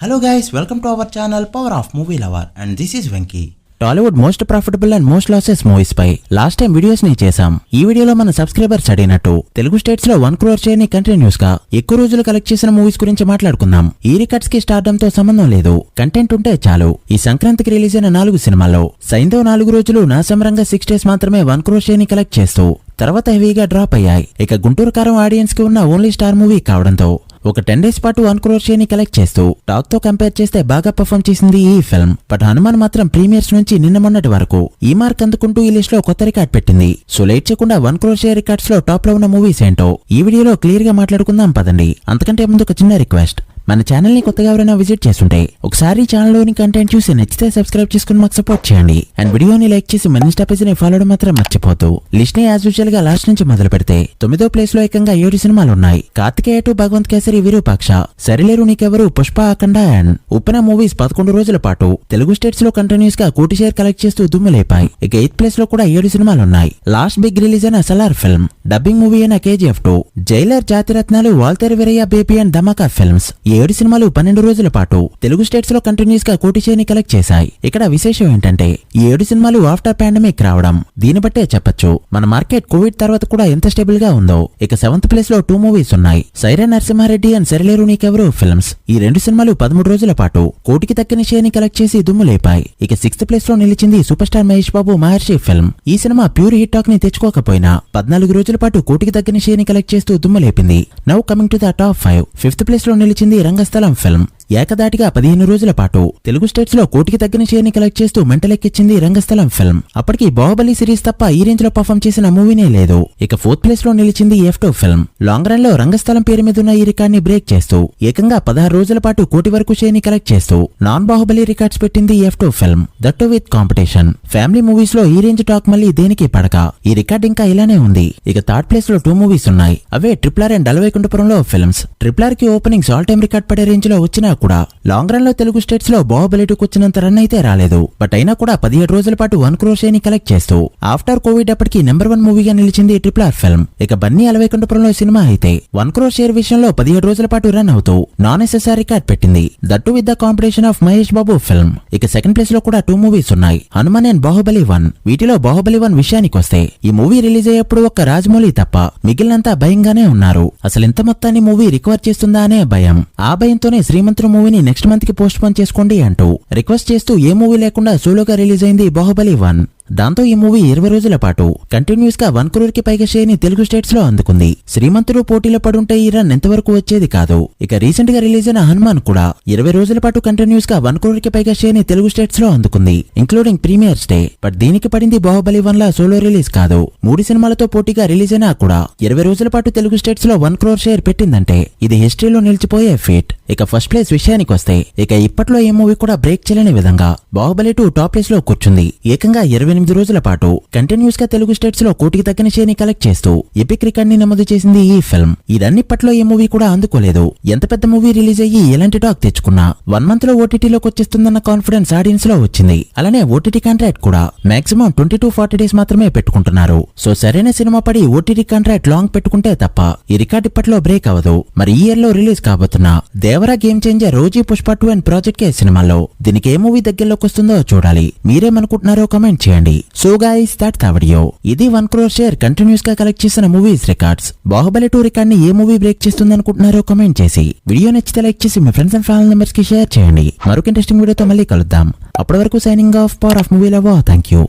Hello guys, welcome to our channel Power of Movie Lover and this is Venky. Tollywood most profitable and most losses movies పై last time videos ని చేసాం. ఈ వీడియోలో మన subscribers అడిగినట్టు Telugu states లో 1 crore share ని కంటిన్యూస్ గా ఎక్కువ రోజులు కలెక్ట్ చేసిన మూవీస్ గురించి మాట్లాడుకుందాం. ఈ రికార్డ్స్ కి స్టార్డమ్ తో సంబంధం లేదు, కంటెంట్ ఉంటే చాలు. ఈ సంక్రాంతికి రిలీజ్ అయిన 4 సినిమాల్లో సైంధవ్ 4 రోజులు నా సమరంగా 6 days మాత్రమే 1 crore షేర్ ని కలెక్ట్ చేస్తూ తర్వాత హెవీగా డ్రాప్ అయ్యాయి. ఇక గుంటూరు కారం ఆడియన్స్ కి ఉన్న ఓన్లీ స్టార్ మూవీ కావడంతో ఒక 10 days పాటు 1 crore షేర్ ని కలెక్ట్ చేస్తూ టాక్ తో కంపేర్ చేస్తే బాగా పర్ఫామ్ చేసింది ఈ ఫిల్మ్. బట్ హనుమాన్ మాత్రం ప్రీమియర్స్ నుంచి నిన్న మొన్నటి వరకు ఈ మార్క్ అందుకుంటూ ఈ లిస్ట్ లో కొత్త రికార్డ్ పెట్టింది. సో లేట్ చేయకుండా 1 crore షేర్ రికార్డ్స్ లో టాప్ లో ఉన్న మూవీస్ ఏంటో ఈ వీడియోలో క్లియర్ గా మాట్లాడుకుందాం పదండి. అంతకంటే ముందు ఒక చిన్న రిక్వెస్ట్, మన ఛానల్ ని కొత్తగా ఎవరైనా విజిట్ చేస్తుంటే ఒకసారి ఛానల్ లోని కంటెంట్ చూసి నచ్చితే సబ్స్క్రైబ్ చేసుకుని మాకు సపోర్ట్ చేయండి. అండ్ వీడియోని లైక్ చేసి మన ఇన్స్టా పేజ్ ని ఫాలో మాత్రం మర్చిపోతూ. లిస్ట్ ని యాజ్ యూజువల్ గా లాస్ట్ నుంచి మొదలు పెడితే 9వ ప్లేస్ లో ఏకంగా 7 సినిమాలు ఉన్నాయి. కార్తికేయ 2, భగవంత్ కేసరి, విరూపాక్ష, సరిలేరు నీకెవరు, పుష్ప, అఖండ అండ్ ఉప్పెన మూవీస్ 11 రోజుల పాటు తెలుగు స్టేట్స్ లో కంటిన్యూస్ గా 1 crore షేర్ కలెక్ట్ చేస్తూ దుమ్ము లేపాయి. ఇక 8th ప్లేస్ లో కూడా 7 సినిమాలు ఉన్నాయి. లాస్ట్ బిగ్ రిలీజ్ అయిన సలార్ ఫిల్మ్, డబ్బింగ్ మూవీ అయిన KGF 2, Jailer, Jathiratnalu, Waltair Veerayya, Baby and Dhamaka films ఈ 7 సినిమాలు 12 రోజుల పాటు తెలుగు స్టేట్స్ లో కంటిన్యూస్ గా 1 crore షేర్ ని కలెక్ట్ చేశాయి. ఇక్కడ విశేషం ఏంటంటే ఈ 7 సినిమాలు ఆఫ్టర్ పాండమిక్ రావడం. దీన్ని బట్టే చెప్పొచ్చు మన మార్కెట్ కోవిడ్ తర్వాత కూడా ఎంత స్టేబుల్ గా ఉందో. ఇక 7th ప్లేస్ లో 2 మూవీస్ ఉన్నాయి. Sye Raa Narasimha Reddy and Sarileru Neekevvaru films ఈ 2 సినిమాలు 13 రోజుల పాటు 1 కోటికి తగ్గని షేర్ ని కలెక్ట్ చేసి దుమ్ము లేపాయి. ఇక 6th ప్లేస్ లో నిలిచింది సూపర్ స్టార్ మహేష్ బాబు మహర్షి ఫిల్మ్. ఈ సినిమా ప్యూర్ హిట్ టాక్ ని తెచ్చుకోకపోయినా 14 రోజుల పాటు 1 కోటికి తగ్గని షేర్ ని కలెక్ట్ చేస్తూ దుమ్ము లేపింది. Now coming to the top 5. 5th place లో నిలిచింది రంగస్థలం ఫిల్మ్. ఏకదాటిగా 15 రోజుల పాటు తెలుగు స్టేట్స్ లో 1 కోటికి తగ్గిన షేర్ ని కలెక్ట్ చేస్తూ మెంటలెక్కించింది రంగస్థలం ఫిల్మ్. అప్పటికి బాహుబలి సిరీస్ తప్ప ఈ రేంజ్ లో పర్ఫామ్ చేసిన మూవీనే లేదు. ఇక 4th ప్లేస్ లో నిలిచింది F2 ఫిల్మ్. లాంగ్ రన్ లో రంగస్థలం పేరు మీద ఉన్న ఈ రికార్డ్ ని బ్రేక్ చేస్తూ ఏకంగా 16 రోజుల పాటు 1 కోటి వరకు షేర్ ని కలెక్ట్ చేస్తూ నాన్ బాహుబలి రికార్డ్స్ పెట్టింది F2 film. That with competition. Family movies లో ఈ రేంజ్ టాక్ మళ్ళీ దేనికి పడక ఈ రికార్డ్ ఇంకా ఇలానే ఉంది. ఇక 3rd ప్లేస్ లో 2 మూవీస్ ఉన్నాయి. అవే RRR అండ్ అలవైకుంఠపురంలో ఫిల్మ్స్. RRR కి ఓపెనింగ్స్ ఆల్ టైమ్ రికార్డ్ పడే రేంజ్ లో వచ్చినా కూడా లాంగ్ రన్ లో తెలుగు స్టేట్స్ లో బాహుబలి 2 వచ్చినంత రన్ అయితే రాలేదు. బట్ అయినా కూడా 17 రోజుల పాటు 1 crore షేర్ ని కలెక్ట్ చేస్తూ ఆఫ్టర్ కోవిడ్ అప్పటికి నెంబర్ 1 మూవీగా నిలిచింది RRR ఫిల్మ్. ఇక బన్నీ అలవైకుంఠపురంలో సినిమా అయితే 1 crore షేర్ విషయంలో 17 రోజుల పాటు రన్ అవుతూ నాన్ ఎస్ఎస్ఆర్ రికార్డ్ పెట్టింది. That with the competition of Mahesh Babu film. ఇక 2nd ప్లేస్ లో కూడా 2 మూవీస్ ఉన్నాయి. హనుమాన్ అండ్ బాహుబలి 1. వీటిలో బాహుబలి 1 విషయానికి వస్తే ఈ మూవీ రిలీజ్ అయ్యేప్పుడు ఒక్క రాజమౌళి తప్ప మిగిలినంతా భయంగానే ఉన్నారు. అసలు ఇంత మొత్తాన్ని మూవీ రికవర్ చేస్తుందా అనే భయం. ఆ భయంతోనే శ్రీమంతుడు మూవీని నెక్స్ట్ మంత్ కి పోస్ట్ పోన్ చేసుకోండి అంటూ రిక్వెస్ట్ చేస్తూ ఏ మూవీ లేకుండా సోలోగా రిలీజ్ అయింది బాహుబలి 1. దాంతో ఈ మూవీ 20 రోజుల పాటు కంటిన్యూస్ గా 1 crore కి పైగా షేర్ ని తెలుగు స్టేట్స్ లో అందుకుంది. శ్రీమంతుడు పోటీలో పడుంటే ఈ రన్ ఎంతవరకు వచ్చేది కాదు. ఇక రీసెంట్ గా రిలీజ్ అయిన హనుమాన్ కూడా 20 రోజుల పాటు కంటిన్యూస్ గా 1 crore కి పైగా షేర్ ని తెలుగు స్టేట్స్ లో అందుకుంది, ఇంక్లూడింగ్ ప్రీమియర్స్ డే. బట్ దీనికి పడింది బాహుబలి 1 లా సోలో రిలీజ్ కాదు. 3 సినిమాలతో పోటీగా రిలీజ్ అయినా కూడా 20 రోజుల పాటు తెలుగు స్టేట్స్ లో 1 crore షేర్ పెట్టిందంటే ఇది హిస్టరీలో నిలిచిపోయే ఫీట్. ఇక ఫస్ట్ ప్లేస్ విషయానికి వస్తే ఇక ఇప్పట్లో ఏ మూవీ కూడా బ్రేక్ చేయలేని విధంగా బాహుబలి 2 టాప్ ప్లేస్ లో కూర్చుంది. ఏకంగా 28 రోజుల పాటు కంటిన్యూస్ గా తెలుగు స్టేట్స్ లో 1 కోటికి తగ్గని షేర్ ని కలెక్ట్ చేస్తూ ఎపిక్ రికార్డ్ ని నమోదు చేసింది ఈ ఫిల్మ్. ఇదన్నిప్పట్లో ఏ మూవీ కూడా అందుకోలేదు. ఎంత పెద్ద మూవీ రిలీజ్ అయ్యి ఎలాంటి టాక్ తెచ్చుకున్నా 1 month లో ఓటీటీలోకి వచ్చేస్తుందన్న కాన్ఫిడెన్స్ ఆడియన్స్ లో వచ్చింది. అలానే ఓటీటీ కాంట్రాక్ట్ కూడా మాక్సిమం 20 to 40 days మాత్రమే పెట్టుకుంటున్నారు. సో సరైన సినిమా పడి ఓటీటీ కాంట్రాక్ట్ లాంగ్ పెట్టుకుంటే తప్ప ఈ రికార్డ్ ఇప్పట్లో బ్రేక్ అవ్వదు. మరి ఈ ఇయర్ లో రిలీజ్ కాబోతున్న దేవరా, గేమ్ చేంజర్, రోజీ, పుష్ప 2 అండ్ ప్రాజెక్ట్ కే సినిమాల్లో దీనికి ఏ మూవీ దగ్గరలోకి వస్తుందో చూడాలి. మీరేమనుకుంటున్నారో కామెంట్ చేయండి. So guys, that's the video. ఇది 1 crore షేర్ కంటిన్యూస్ గా కలెక్ట్ చేసిన మూవీస్ రికార్డ్స్. బాహుబలి 2 రికార్డ్ ని ఏ మూవీ బ్రేక్ చేస్తుంది అనుకుంటున్నారో కామెంట్ చేసి వీడియో నచ్చితే లైక్ చేసి మీ ఫ్రెండ్స్ అండ్ ఫ్యామిలీ మెంబర్స్ కి షేర్ చేయండి. మరొక ఇంట్రెస్టింగ్ వీడియోతో మళ్ళీ కలుద్దాం. అప్పటి వరకు signing off, power of movie lover. Thank you.